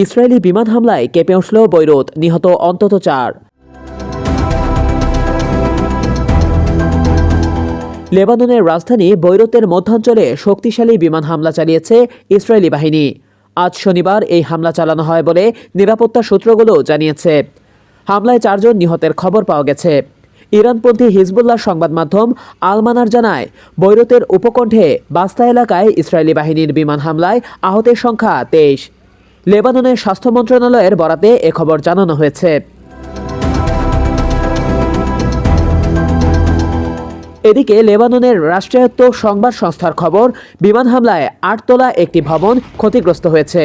Israeli বিমান হামলায় কেঁপে উঠল বৈরুত, নিহত অন্তত 4। লেবাননের রাজধানী বৈরুতের মধ্যাঞ্চলে শক্তিশালী বিমান হামলা চালিয়েছে ইসরায়েলি বাহিনী। আজ শনিবার এই হামলা চালানো হয় বলে নিরাপত্তা সূত্রগুলো জানিয়েছে। হামলায় 4 জন নিহতের খবর পাওয়া গেছে। ইরানপন্থী হিজবুল্লাহ সংবাদ মাধ্যম আল-মানার জানায়, বৈরুতের উপকণ্ঠে বাস্তা এলাকায় ইসরায়েলি বাহিনীর বিমান হামলায় আহতের সংখ্যা 23। লেবাননের স্বাস্থ্য মন্ত্রণালয়ের বরাতে এ খবর জানানো হয়েছে। এদিকে লেবাননের রাষ্ট্রায়ত্ত সংবাদ সংস্থার খবর, বিমান হামলায় 8 তলা একটি ভবন ক্ষতিগ্রস্ত হয়েছে।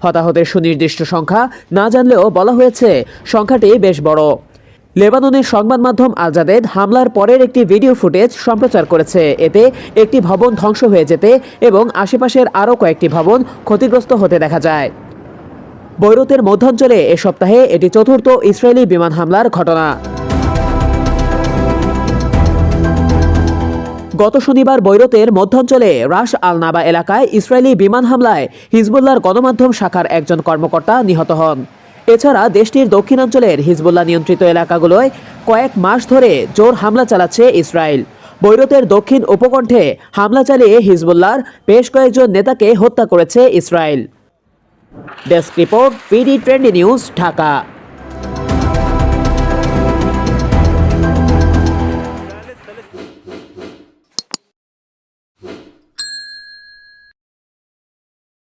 হতাহতের সুনির্দিষ্ট সংখ্যা না জানলেও বলা হয়েছে সংখ্যাটি বেশ বড়। লেবাননের সংবাদ মাধ্যম আল জাদেদ হামলার পরের একটি ভিডিও ফুটেজ সম্প্রচার করেছে। এতে একটি ভবন ধ্বংস হয়ে যেতে এবং আশেপাশের আরও কয়েকটি ভবন ক্ষতিগ্রস্ত হতে দেখা যায়। বৈরুতের মধ্যাঞ্চলে এ সপ্তাহে এটি 4র্থ ইসরায়েলি বিমান হামলার ঘটনা। গত শনিবার বৈরুতের মধ্যাঞ্চলে রাস আল নাবা এলাকায় ইসরায়েলি বিমান হামলায় হিজবুল্লাহর গণমাধ্যম শাখার একজন কর্মকর্তা নিহত হন। এছাড়া দেশটির দক্ষিণাঞ্চলের হিজবুল্লাহ নিয়ন্ত্রিত এলাকাগুলোয় কয়েক মাস ধরে জোর হামলা চালাচ্ছে ইসরায়েল। বৈরুতের দক্ষিণ উপকণ্ঠে হামলা চালিয়ে হিজবুল্লাহর বেশ কয়েকজন নেতাকে হত্যা করেছে Israel. Desk report, BD trendy news, Dhaka.